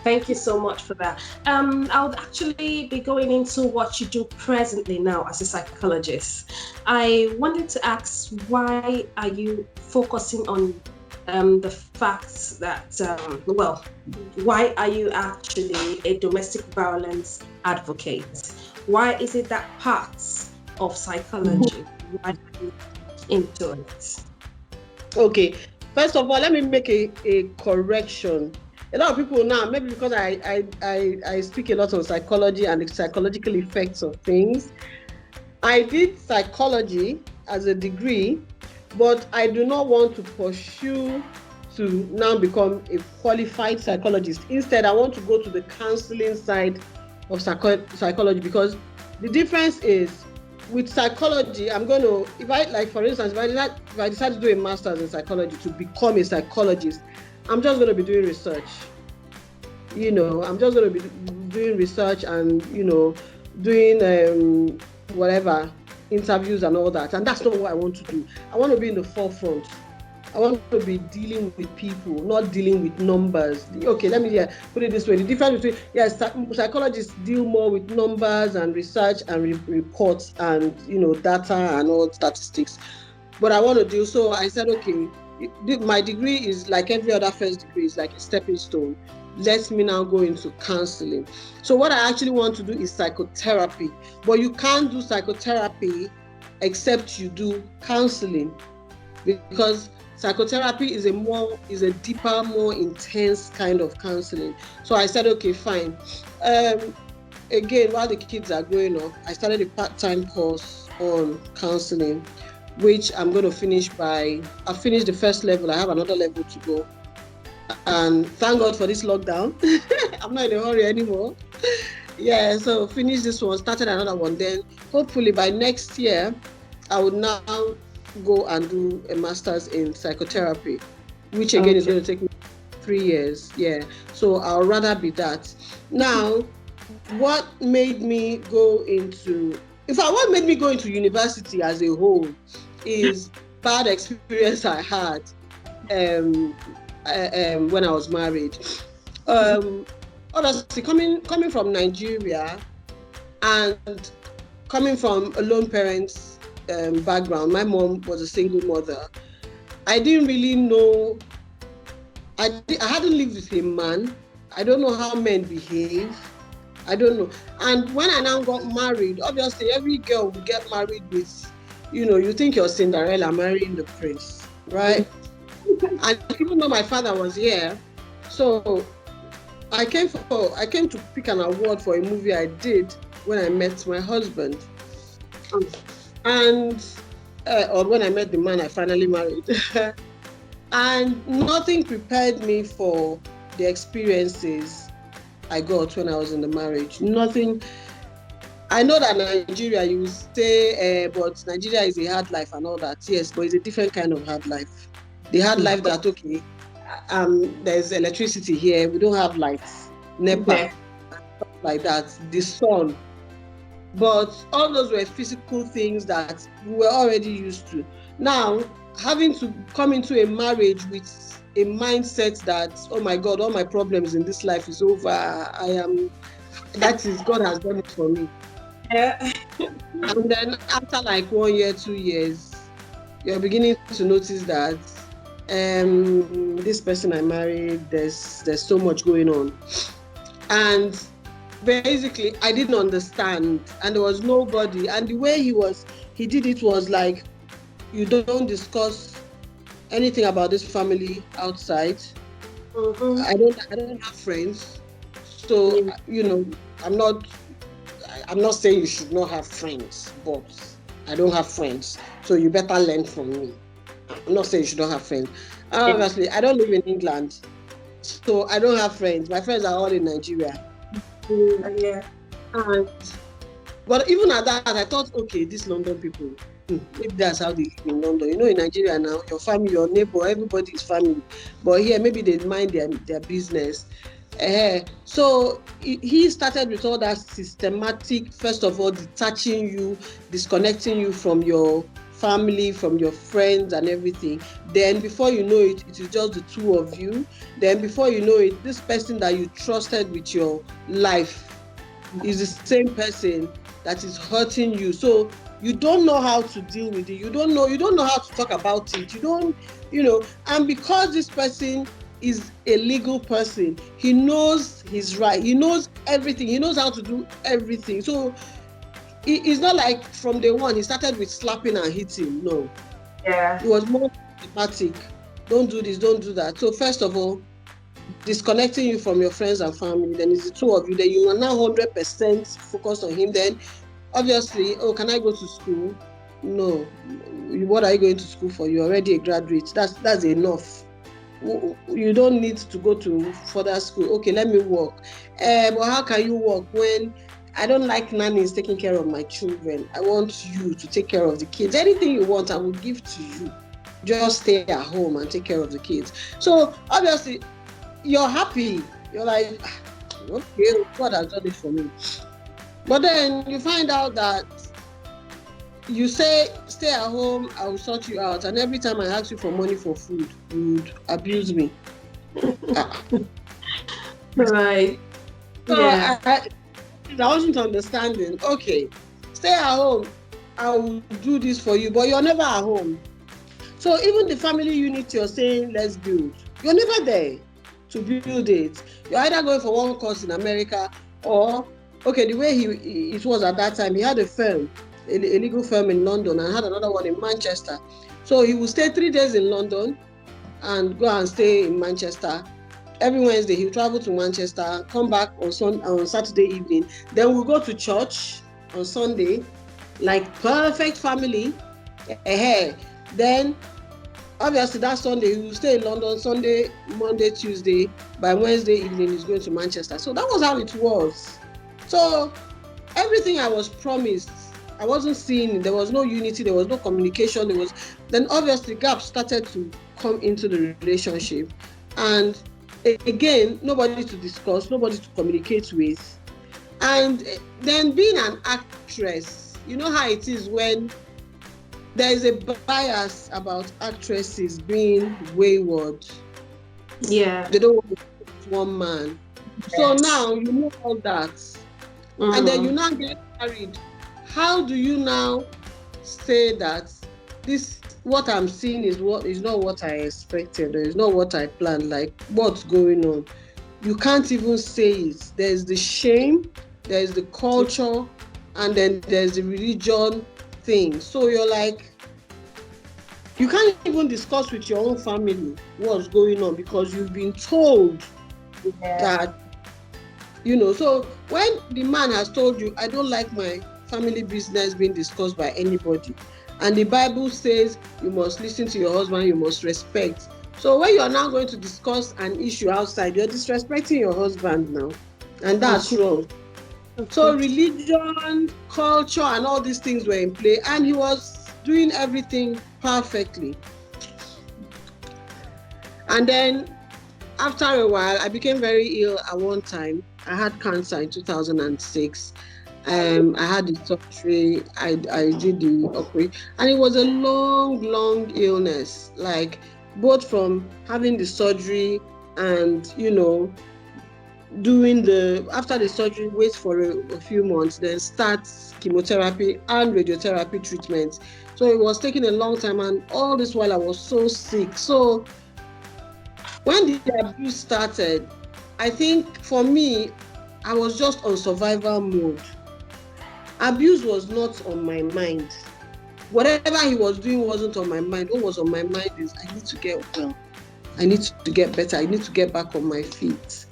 Thank you so much for that. I'll actually be going into what you do presently now as a psychologist. I wanted to ask, why are you focusing on the fact that, why are you actually a domestic violence advocate? Why is it that parts of psychology? Why are you into it? Okay, first of all, let me make a correction. A lot of people now, maybe because I speak a lot on psychology and the psychological effects of things. I did psychology as a degree, but I do not want to pursue to now become a qualified psychologist. Instead, I want to go to the counseling side of psychology, because the difference is, with psychology, I'm going to, for instance, if I decide to do a master's in psychology to become a psychologist, I'm just going to be doing research. I'm just going to be doing research and, doing whatever, interviews and all that. And that's not what I want to do. I want to be in the forefront. I want to be dealing with people, not dealing with numbers. Okay, let me put it this way. The difference between, psychologists deal more with numbers and research and reports and, data and all statistics. But I want to do, so I said, okay, my degree is like every other first degree, is like a stepping stone. Let me now go into counseling. So what I actually want to do is psychotherapy. But you can't do psychotherapy except you do counseling, because psychotherapy is a deeper, more intense kind of counseling. So I said, okay, fine. Again, while the kids are growing up, I started a part-time course on counseling, which I'm going to finish I finished the first level. I have another level to go. And thank God for this lockdown. I'm not in a hurry anymore. Yeah, so finished this one, started another one. Then hopefully by next year, I would now go and do a master's in psychotherapy, which again is going to take me 3 years. Yeah, so I'll rather be that. Now, what made me go into university as a whole is bad experience I had when I was married. Honestly, coming from Nigeria and coming from a lone parents background, my mom was a single mother. I didn't really know. I hadn't lived with a man. I don't know how men behave. I don't know. And when I now got married, obviously every girl will get married with, you think you're Cinderella marrying the prince, right? And even though my father was here, so I came to pick an award for a movie I did when I met my husband. And or when I met the man I finally married. And nothing prepared me for the experiences I got when I was in the marriage. Nothing. I know that Nigeria, you say, but Nigeria is a hard life and all that. Yes, but it's a different kind of hard life. The hard life that, okay, there's electricity here, we don't have lights, NEPA, stuff like that, the sun. But all those were physical things that we were already used to. Now, having to come into a marriage with a mindset that, oh my God, all my problems in this life is over. God has done it for me. Yeah. And then after like 1 year, 2 years, you're beginning to notice that this person I married, there's so much going on. And basically, I didn't understand, and there was nobody. And the way he did it was like, you don't discuss anything about this family outside. Mm-hmm. I don't have friends, so I'm not saying you should not have friends, but I don't have friends, so you better learn from me. I'm not saying you should not have friends. Obviously, I don't live in England, so I don't have friends. My friends are all in Nigeria. Yeah. But even at that, I thought, okay, these London people, maybe that's how they live in London. In Nigeria now, your family, your neighbor, everybody is family. But here, maybe they mind their business. So he started with all that systematic, first of all, detaching you, disconnecting you from your family, from your friends and everything. Then before you know it, it is just the two of you. Then before you know it, this person that you trusted with your life is the same person that is hurting you. So you don't know how to deal with it. You don't know how to talk about it. And because this person is a legal person, he knows his right. He knows everything. He knows how to do everything. So it's not like from day one he started with slapping and hitting. No. Yeah. It was more systematic. Don't do this, don't do that. So first of all, disconnecting you from your friends and family. Then it's the two of you. Then you are now 100% focused on him. Then obviously, can I go to school? No. What are you going to school for? You're already a graduate. That's enough. You don't need to go to further school. Okay, let me work. But how can you work when I don't like nannies taking care of my children? I want you to take care of the kids. Anything you want, I will give to you. Just stay at home and take care of the kids. So obviously, you're happy. You're like, okay, God has done it for me. But then you find out that you say, stay at home, I will sort you out. And every time I ask you for money for food, you would abuse me. Right. So yeah. I wasn't understanding. Okay, stay at home, I will do this for you, but you're never at home. So even the family unit you're saying, let's build, you're never there to build it. You're either going for one course in America or, the way it was at that time, he had a firm, a legal firm in London, and had another one in Manchester. So he would stay 3 days in London and go and stay in Manchester. Every Wednesday he would travel to Manchester, come back on Saturday evening. Then we'll go to church on Sunday, like perfect family. Then obviously that Sunday he will stay in London, Sunday, Monday, Tuesday. By Wednesday evening he's going to Manchester. So that was how it was. So everything I was promised, I wasn't seeing. There was no unity, there was no communication. Then obviously gaps started to come into the relationship. And again, nobody to discuss, nobody to communicate with. And then being an actress, you know how it is when there is a bias about actresses being wayward. Yeah. They don't want to be one man. Yes. So now you know all that. Mm-hmm. And then you now get married. How do you now say that what I'm seeing is not what I expected, or is not what I planned? Like, what's going on? You can't even say it. There's the shame, there's the culture, and then there's the religion thing. So you're like, you can't even discuss with your own family what's going on because you've been told that, so when the man has told you, I don't like my family business being discussed by anybody, and the Bible says you must listen to your husband, you must respect. So when you are now going to discuss an issue outside, you're disrespecting your husband now, and that's wrong. So religion, culture, and all these things were in play, and he was doing everything perfectly. And then after a while, I became very ill at one time. I had cancer in 2006. I had the surgery, I did the operation, and it was a long illness, like both from having the surgery and, after the surgery, wait for a few months, then start chemotherapy and radiotherapy treatments. So it was taking a long time, and all this while I was so sick. So when the abuse started, I think for me, I was just on survival mode. Abuse was not on my mind. Whatever he was doing wasn't on my mind. What was on my mind is I need to get well. I need to get better. I need to get back on my feet.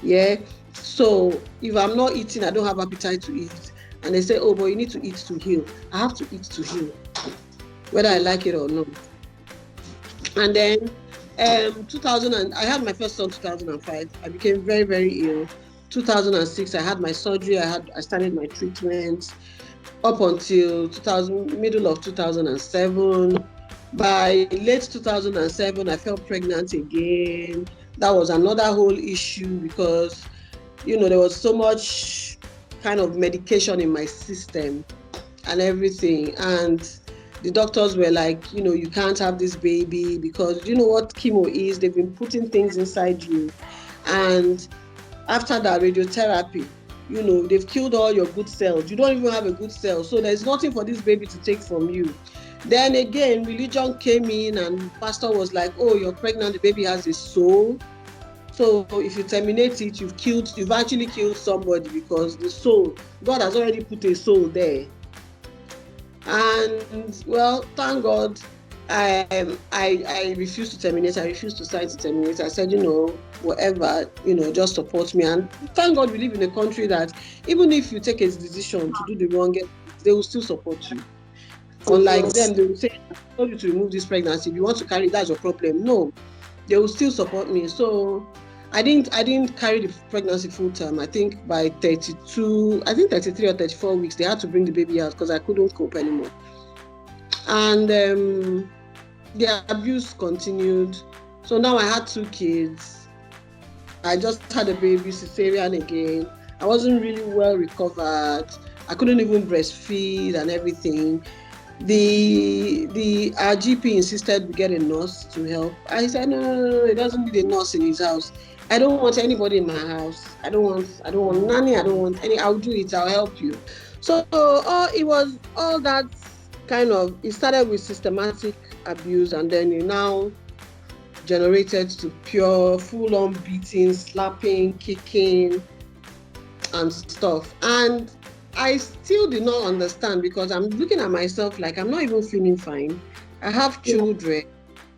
Yeah. So if I'm not eating, I don't have appetite to eat. And they say, oh, but you need to eat to heal. I have to eat to heal, whether I like it or not. And then I had my first son in 2005. I became very, very ill. 2006, I had my surgery. I started my treatment up until middle of 2007. By late 2007, I fell pregnant again. That was another whole issue because, there was so much kind of medication in my system and everything. And The doctors were like, you can't have this baby because you know what chemo is? They've been putting things inside you. And after that radiotherapy, they've killed all your good cells. You don't even have a good cell. So there's nothing for this baby to take from you. Then again, religion came in and pastor was like, oh, you're pregnant, the baby has a soul. So if you terminate it, you've actually killed somebody because the soul, God has already put a soul there. And well, thank God, I refused to terminate. I refused to sign to terminate. I said, whatever, just support me. And thank God we live in a country that even if you take a decision to do the wrong, they will still support you. Unlike them, they will say, I told you to remove this pregnancy. If you want to carry it, that's your problem. No, they will still support me. So I didn't carry the pregnancy full time. I think by 33 or 34 weeks, they had to bring the baby out because I couldn't cope anymore. And the abuse continued. So now I had 2 kids. I just had a baby, cesarean again. I wasn't really well recovered. I couldn't even breastfeed and everything. Our GP insisted we get a nurse to help. I said, no, he doesn't need a nurse in his house. I don't want anybody in my house. I don't want nanny. I don't want any. I'll do it. I'll help you. So it was all that kind of. It started with systematic abuse, and then it now generated to pure, full-on beating, slapping, kicking, and stuff. And I still did not understand because I'm looking at myself like I'm not even feeling fine. I have children.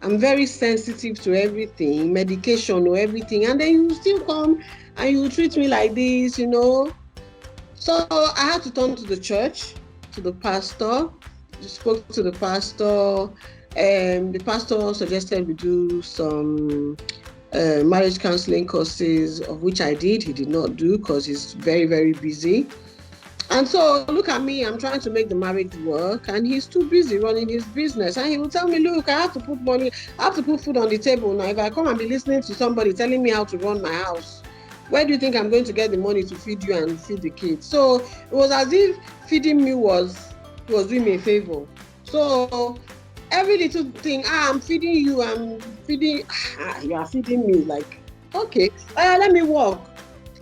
I'm very sensitive to everything, medication or everything. And then you still come and you treat me like this, So I had to turn to the church, to the pastor. I spoke to the pastor. The pastor suggested we do some marriage counseling courses, of which I did. He did not do because he's very, very busy. And so look at me, I'm trying to make the marriage work and he's too busy running his business. And he will tell me, look, I have to put money, I have to put food on the table. Now, if I come and be listening to somebody telling me how to run my house, where do you think I'm going to get the money to feed you and feed the kids? So it was as if feeding me was doing me a favor. So every little thing, I'm feeding you, you are feeding me, like, okay, let me walk.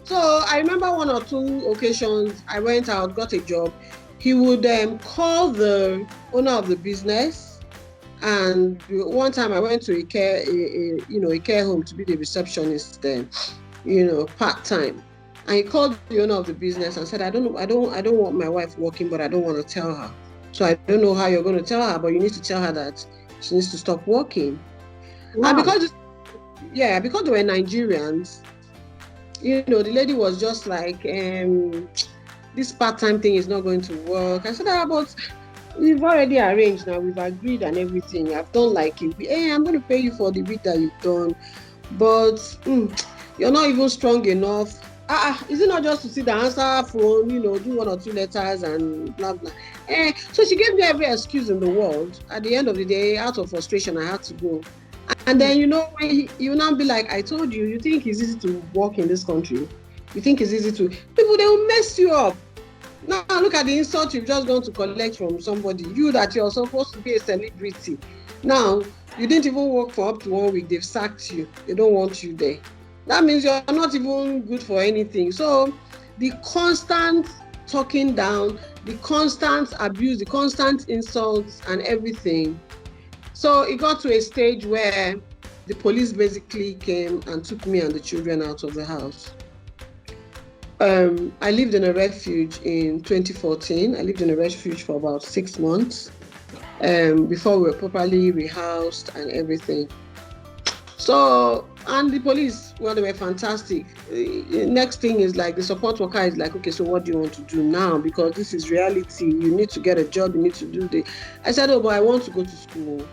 So I remember 1 or 2 occasions I went out, got a job. He would call the owner of the business, and one time I went to a care home to be the receptionist then, part time. And he called the owner of the business and said, I don't want my wife working, but I don't want to tell her. So I don't know how you're going to tell her, but you need to tell her that she needs to stop working. Wow. And because they were Nigerians, the lady was just like, this part-time thing is not going to work. I said, but we've already arranged now, we've agreed and everything. I've done like it. Hey, I'm going to pay you for the week that you've done, but you're not even strong enough. Is it not just to sit down, answer phone, do 1 or 2 letters and blah, blah. So she gave me every excuse in the world. At the end of the day, out of frustration, I had to go. And then, when you now be like, I told you, you think it's easy to work in this country? You think it's easy to... People, they will mess you up. Now, look at the insult you've just gone to collect from somebody. You that you're supposed to be a celebrity. Now, you didn't even work for up to 1 week. They've sacked you. They don't want you there. That means you're not even good for anything. So, the constant talking down, the constant abuse, the constant insults and everything. So it got to a stage where the police basically came and took me and the children out of the house. I lived in a refuge in 2014. I lived in a refuge for about 6 months before we were properly rehoused and everything. So, and the police, well, they were fantastic. The next thing is like the support worker is like, okay, so what do you want to do now? Because this is reality. You need to get a job. You need to do this. I said, but I want to go to school.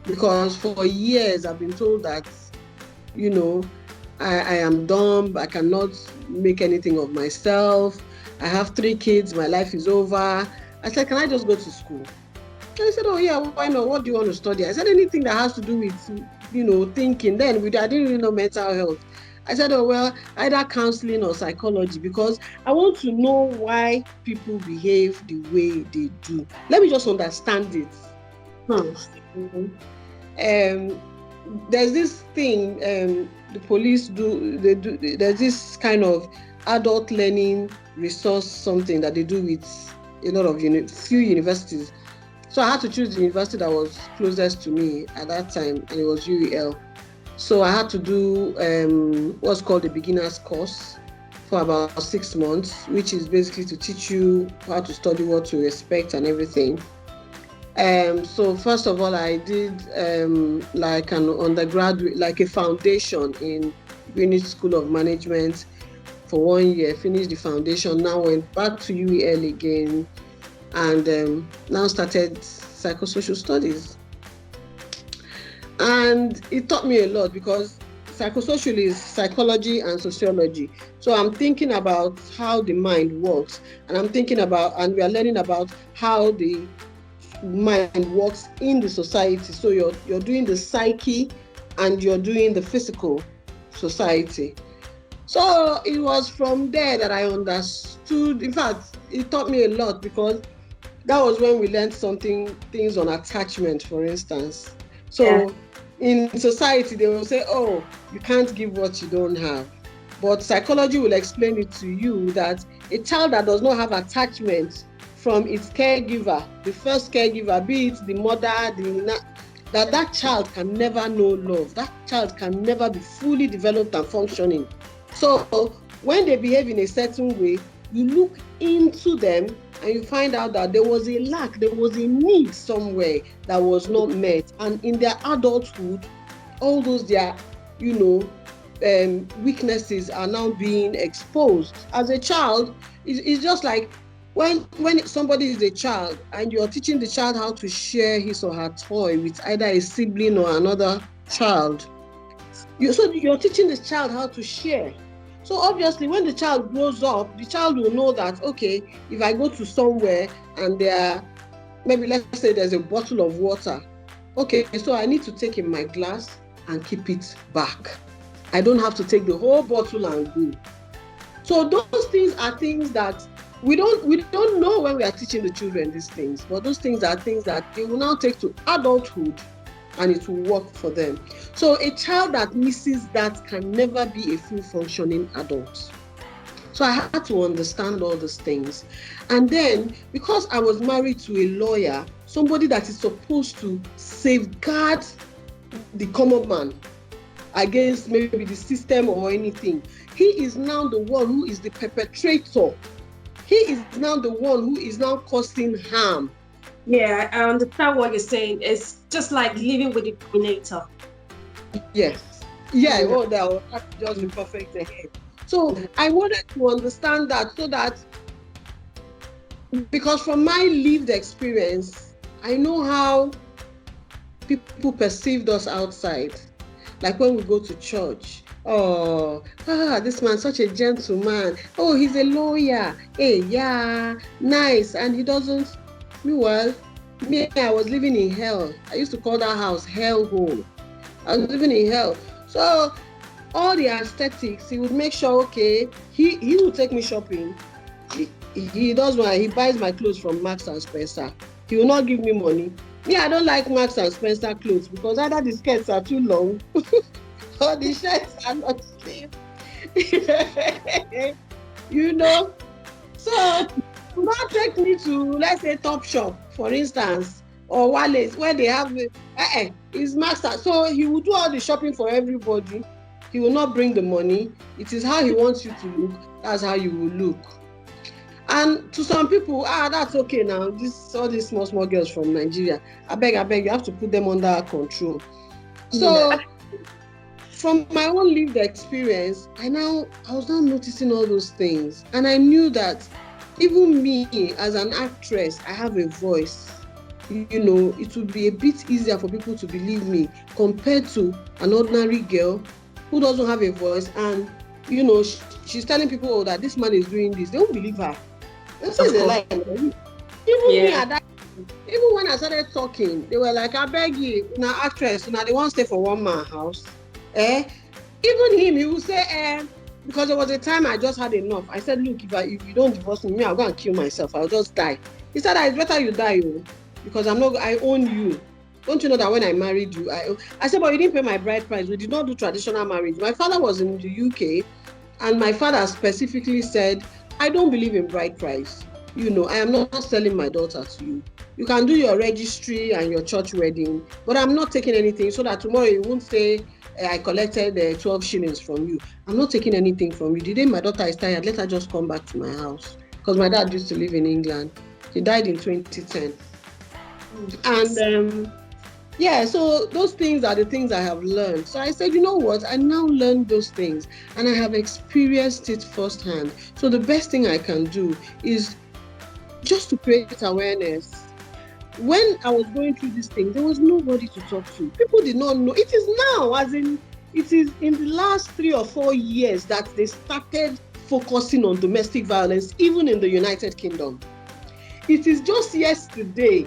Because for years I've been told that, I am dumb. I cannot make anything of myself. I have 3 kids. My life is over. I said, can I just go to school? And I said, oh yeah, why not? What do you want to study? I said, anything that has to do with thinking. Then I didn't really know mental health. I said, oh, well, either counseling or psychology, because I want to know why people behave the way they do. Let me just understand it. There's this thing the police do. There's this kind of adult learning resource, something that they do with a lot of few universities. So I had to choose the university that was closest to me at that time, and it was UEL. So I had to do what's called the beginner's course for about 6 months, which is basically to teach you how to study, what to expect, and everything. So first of all, I did like an undergraduate, like a foundation in Greenwich School of Management for 1 year. Finished the foundation. Now went back to UEL again, and now started psychosocial studies. And it taught me a lot, because psychosocial is psychology and sociology. So I'm thinking about how the mind works, and and we are learning about how the mind works in the society. So you're doing the psyche and you're doing the physical society. So it was from there that I understood. In fact, it taught me a lot, because that was when we learned things on attachment, for instance. So in society, they will say, oh, you can't give what you don't have. But psychology will explain it to you that a child that does not have attachment from its caregiver, the first caregiver, be it the mother, that child can never know love. That child can never be fully developed and functioning. So when they behave in a certain way, you look into them and you find out that there was a lack, there was a need somewhere that was not met. And in their adulthood, all those their, weaknesses are now being exposed. As a child, it's just like when somebody is a child and you're teaching the child how to share his or her toy with either a sibling or another child, you're teaching the child how to share. So obviously, when the child grows up, the child will know that, okay, if I go to somewhere and maybe let's say there's a bottle of water, okay, so I need to take in my glass and keep it back. I don't have to take the whole bottle and go. So those things are things that we don't know when we are teaching the children these things, but those things are things that they will now take to adulthood and it will work for them. So a child that misses that can never be a full functioning adult. So I had to understand all these things. And then, because I was married to a lawyer, somebody that is supposed to safeguard the common man against maybe the system or anything, he is now the one who is the perpetrator. He is now the one who is now causing harm. Yeah, I understand what you're saying. It's just like living with the dominator. Yes. Yeah, oh, that's just the perfect ahead. So I wanted to understand that, so that, because from my lived experience, I know how people perceived us outside. Like when we go to church, this man's such a gentleman. Oh, he's a lawyer. Hey, yeah, nice. And he doesn't. Meanwhile, I was living in hell. I used to call that house hell hole. I was living in hell. So all the aesthetics, he would make sure, okay, he would take me shopping. He does what he buys my clothes from Marks and Spencer. He will not give me money. Me, I don't like Marks and Spencer clothes, because either the skirts are too long or the shirts are not sleeved. So not take me to, let's say, Top Shop, for instance, or Wallace, where they have his master. So he will do all the shopping for everybody. He will not bring the money. It is how he wants you to look. That's how you will look. And to some people, that's okay now. All these small girls from Nigeria, I beg, you have to put them under control. So from my own lived experience, I was now noticing all those things. And I knew that even me as an actress, I have a voice. It would be a bit easier for people to believe me compared to an ordinary girl who doesn't have a voice. And, she's telling people that this man is doing this. They won't believe her. That's what they like. Even when I started talking, they were like, I beg you, now actress, now they won't stay for one man house. Even him, he would say, because there was a time I just had enough. I said, look, if you don't divorce me, I'll go and kill myself. I'll just die. He said, it's better you die, because I own you. Don't you know that when I married you, I said, but you didn't pay my bride price. We did not do traditional marriage. My father was in the UK, and my father specifically said, I don't believe in bride price. I am not selling my daughter to you. You can do your registry and your church wedding, but I'm not taking anything, so that tomorrow you won't say, I collected 12 shillings from you. I'm not taking anything from you. The day my daughter is tired, let her just come back to my house. Because my dad used to live in England. He died in 2010. And so those things are the things I have learned. So I said, you know what? I now learned those things and I have experienced it firsthand. So the best thing I can do is just to create awareness. When I was going through this thing, there was nobody to talk to. People did not know. It is now, as in, it is in the last 3 or 4 years that they started focusing on domestic violence, even in the United Kingdom. It is just yesterday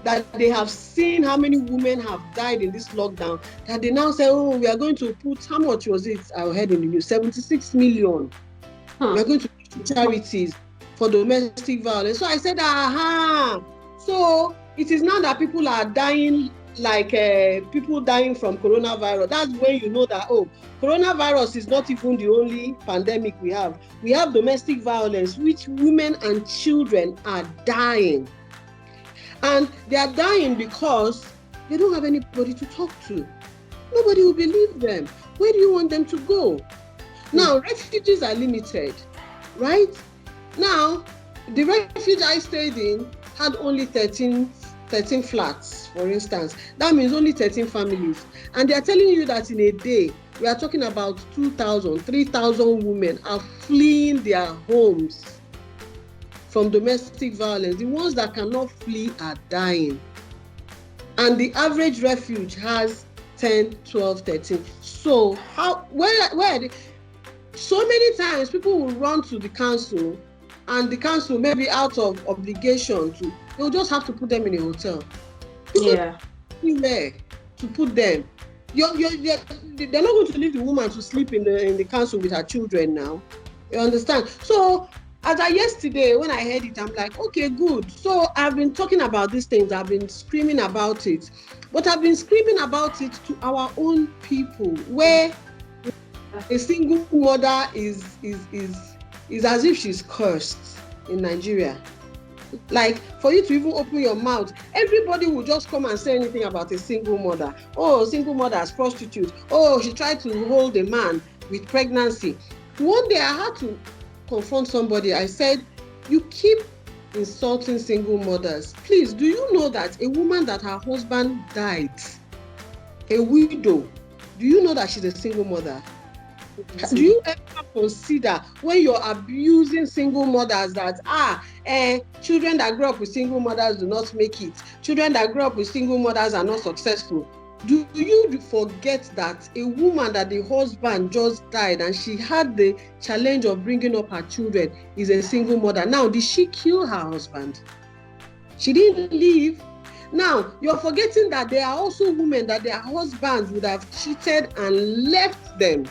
that they have seen how many women have died in this lockdown, that they now say, oh, we are going to put, how much was it? I heard in the news, 76 million. We are going to put charities for domestic violence. So I said, aha. So it is now that people are dying, like people dying from coronavirus. That's when you know that, oh, coronavirus is not even the only pandemic we have. We have domestic violence, which women and children are dying. And they are dying because they don't have anybody to talk to. Nobody will believe them. Where do you want them to go? Now, refugees are limited, right? Now, the refuge I stayed in had only 13 flats, for instance. That means only 13 families. And they are telling you that in a day, we are talking about 2,000, 3,000 women are fleeing their homes from domestic violence. The ones that cannot flee are dying. And the average refuge has 10, 12, 13. So where so many times people will run to the council, and the council, maybe out of obligation, they'll just have to put them in a hotel. Anywhere to put them. They're not going to leave the woman to sleep in the council with her children now. You understand? So as I yesterday, when I heard it, I'm like, okay, good. So I've been talking about these things. I've been screaming about it. But I've been screaming about it to our own people, where a single mother is as if she's cursed in Nigeria. Like, for you to even open your mouth, everybody will just come and say anything about a single mother. Oh, single mother as prostitute. Oh, she tried to hold a man with pregnancy. One day I had to confront somebody. I said, you keep insulting single mothers. Please, do you know that a woman that her husband died, a widow, do you know that she's a single mother? Do you ever consider, when you're abusing single mothers, that children that grow up with single mothers do not make it, children that grow up with single mothers are not successful? Do you forget that a woman that the husband just died and she had the challenge of bringing up her children is a single mother? Now, did she kill her husband? She didn't leave. Now, you're forgetting that there are also women that their husbands would have cheated and left them.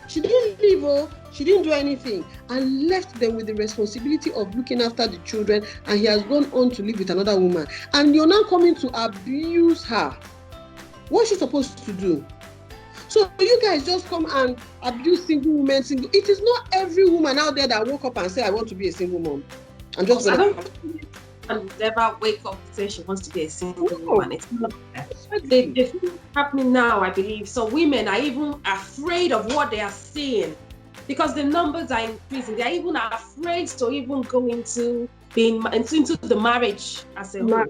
She didn't leave, she didn't do anything, and left them with the responsibility of looking after the children, and he has gone on to live with another woman. And you're now coming to abuse her. What's she supposed to do? So you guys just come and abuse single women. It is not every woman out there that woke up and say, I want to be a single mom. I'm just never wake up and say she wants to be a single woman. It's not the thing happening now, I believe. So women are even afraid of what they are seeing because the numbers are increasing. They are even afraid to even go into the marriage as a whole.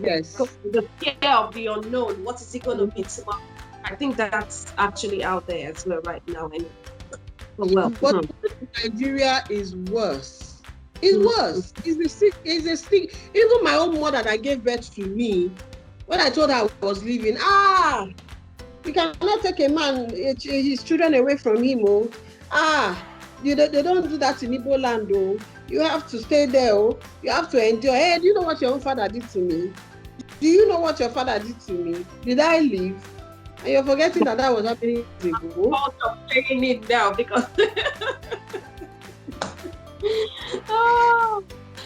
Yes. The fear of the unknown. What is it going to be tomorrow? I think that's actually out there as well right now. But Nigeria is worse. It's worse. It's a sick. Even my own mother that gave birth to me, when I told her I was leaving, you cannot take a man, his children away from him. They don't do that in Igbo land. You have to stay there. You have to endure. Hey, do you know what your own father did to me? Do you know what your father did to me? Did I leave? And you're forgetting that was happening years ago. I'm saying it now because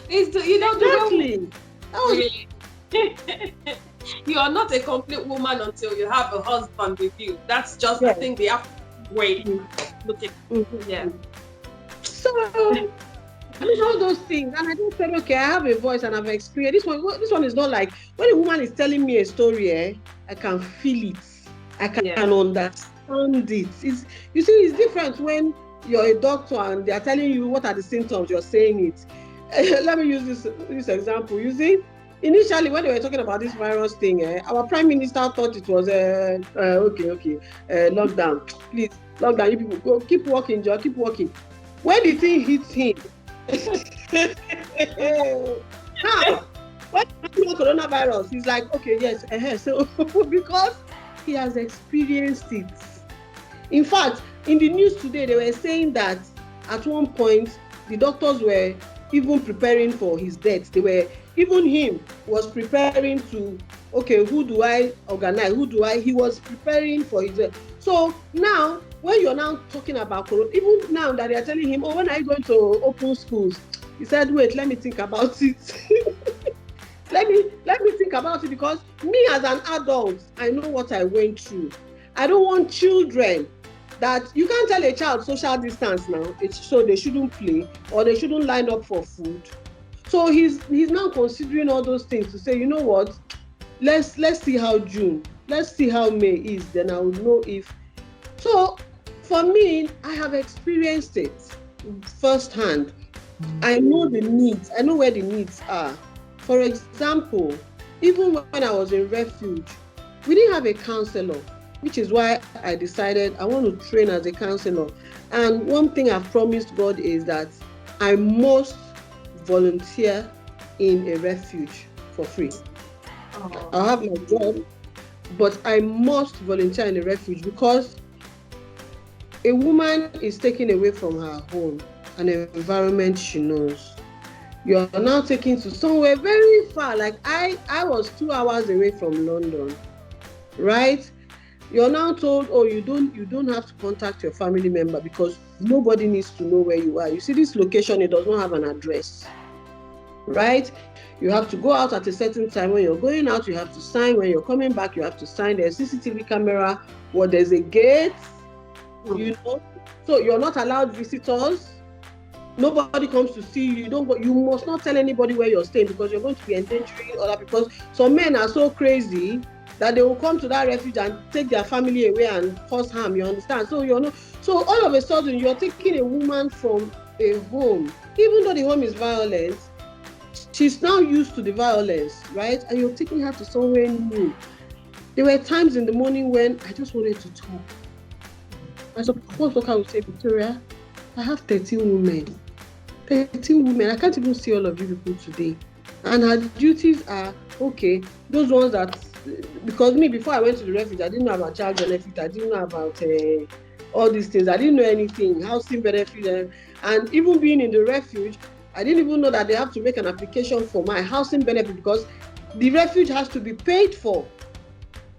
exactly. Really? You are not a complete woman until you have a husband with you. That's just, Yeah. I think, the way look at Mhm. yeah. So, I mean, all those things. And I just said, okay, I have a voice and I've experienced. This one is not like, when a woman is telling me a story, I can feel it. I can Yeah. understand it. You see, it's different when you're a doctor and they're telling you what are the symptoms, you're saying it. Let me use this example. You see, initially when they were talking about this virus thing, our prime minister thought it was lockdown. Please, lockdown, you people go keep working, Joe, keep working. When the thing hits him, how? When he coronavirus, he's like, okay, yes, so because he has experienced it. In fact, in the news today, they were saying that at one point, the doctors were even preparing for his death. Even him was preparing to, okay, who do I organize? He was preparing for his death. So now, when you're now talking about corona, even now that they are telling him, oh, when are you going to open schools? He said, wait, let me think about it. let me think about it, because me as an adult, I know what I went through. I don't want children that you can't tell a child social distance now, so they shouldn't play or they shouldn't line up for food. So he's now considering all those things to say, you know what, let's see how June, let's see how May is, then I will know if. So for me, I have experienced it firsthand. I know the needs, I know where the needs are. For example, even when I was in refuge, we didn't have a counselor, which is why I decided I want to train as a counselor. And one thing I've promised God is that I must volunteer in a refuge for free. Oh. I'll have my job, but I must volunteer in a refuge, because a woman is taken away from her home, an environment she knows. You're now taken to somewhere very far. Like I was 2 hours away from London, right? You're now told, oh, you don't have to contact your family member because nobody needs to know where you are. You see, this location, it does not have an address, right? You have to go out at a certain time. When you're going out, you have to sign. When you're coming back, you have to sign. There's CCTV camera, or there's a gate, you know. So you're not allowed visitors. Nobody comes to see you. You must not tell anybody where you're staying, because you're going to be endangering other. Because some men are so crazy that they will come to that refuge and take their family away and cause harm. You understand? So So all of a sudden, you're taking a woman from a home, even though the home is violent. She's now used to the violence, right? And you're taking her to somewhere new. There were times in the morning when I just wanted to talk. I suppose I would say, Victoria, I have 13 women. 13 women. I can't even see all of you people today. And her duties are, okay, those ones that, because me, before I went to the refuge, I didn't know about child benefit. I didn't know about all these things. I didn't know anything, housing benefit. And even being in the refuge, I didn't even know that they have to make an application for my housing benefit, because the refuge has to be paid for.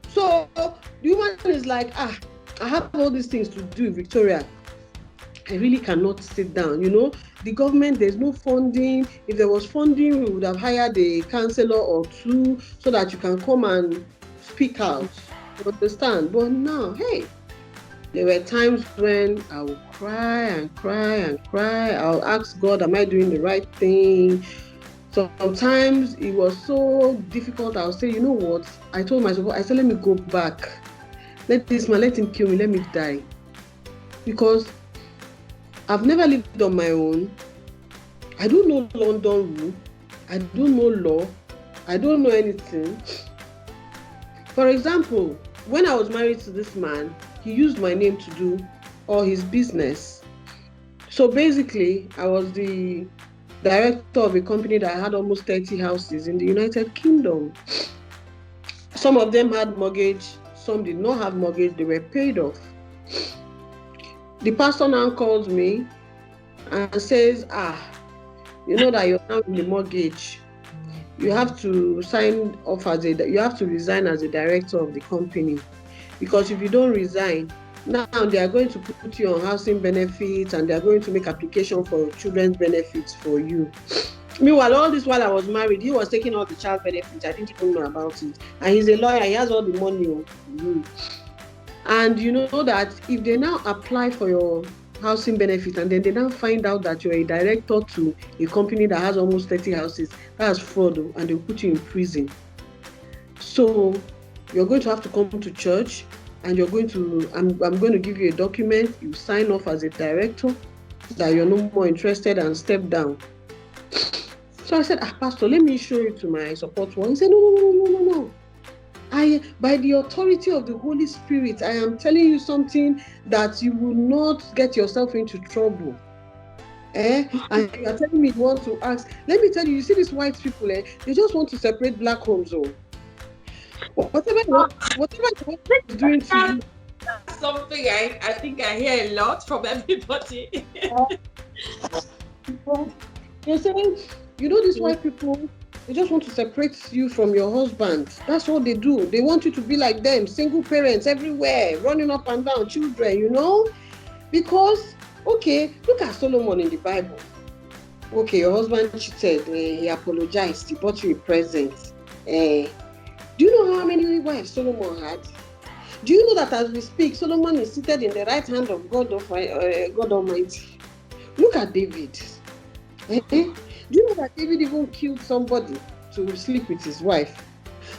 So the woman is like, I have all these things to do, Victoria. I really cannot sit down. You know, the government, there's no funding. If there was funding, we would have hired a counselor or two so that you can come and speak out. You understand? But now, hey, there were times when I would cry and cry and cry. I'll ask God, am I doing the right thing? Sometimes it was so difficult. I'll say, you know what? I told myself, I said, let me go back. Let him kill me. Let me die. Because I've never lived on my own. I don't know London rule. I don't know law. I don't know anything. For example, when I was married to this man, he used my name to do all his business. So basically, I was the director of a company that had almost 30 houses in the United Kingdom. Some of them had mortgage, some did not have mortgage, they were paid off. The pastor now calls me and says, you know that you're now in the mortgage. You have to sign off you have to resign as a director of the company. Because if you don't resign, Now they are going to put you on housing benefits, and they are going to make application for children's benefits for you. Meanwhile, all this while I was married, he was taking all the child benefits. I didn't even know about it. And he's a lawyer, he has all the money. And you know that if they now apply for your housing benefit and then they now find out that you're a director to a company that has almost 30 houses, that's fraud, and they'll put you in prison. So you're going to have to come to church, and you're going to, I'm going to give you a document, you sign off as a director that you're no more interested and step down. So I said, Pastor, let me show you to my support one. He said, no. By the authority of the Holy Spirit, I am telling you something that you will not get yourself into trouble. And you are telling me you want to ask. Let me tell you, you see these white people, they just want to separate black homes. Whatever you want is doing to you. That's something I think I hear a lot from everybody. You're saying, these white people, they just want to separate you from your husband. That's what they do. They want you to be like them, single parents everywhere, running up and down, children, Because, okay, look at Solomon in the Bible. Okay, your husband cheated, he apologized, he bought you a present. Do you know how many wives Solomon had? Do you know that as we speak, Solomon is seated in the right hand of God Almighty? Look at David. Do you know that David even killed somebody to sleep with his wife?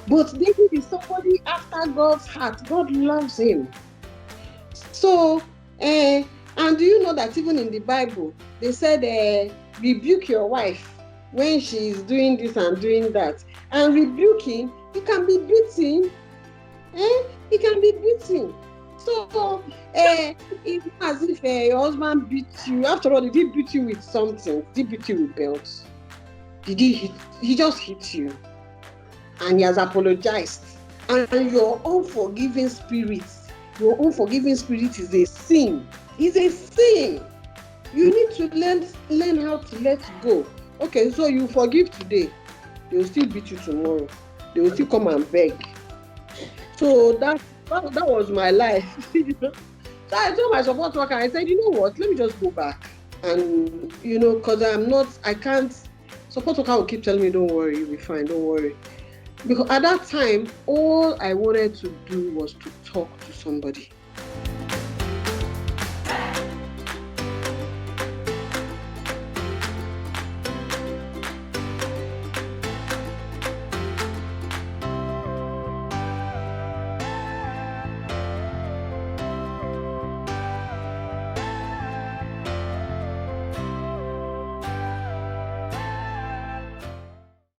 But David is somebody after God's heart. God loves him. So, and do you know that even in the Bible, they said, rebuke your wife when she is doing this and doing that. And rebuking, you can be beaten. He can be beaten. So, it's as if your husband beat you. After all, did he beat you with something? Did he beat you with belts? He just hit you. And he has apologized. And your unforgiving spirit is a sin. It's a sin. You need to learn how to let go. Okay, so you forgive today. They will still beat you tomorrow. They will still come and beg. So that was my life. So I told my support worker, I said, you know what, let me just go back. And, because I can't, support worker will keep telling me, don't worry, you'll be fine, don't worry. Because at that time, all I wanted to do was to talk to somebody.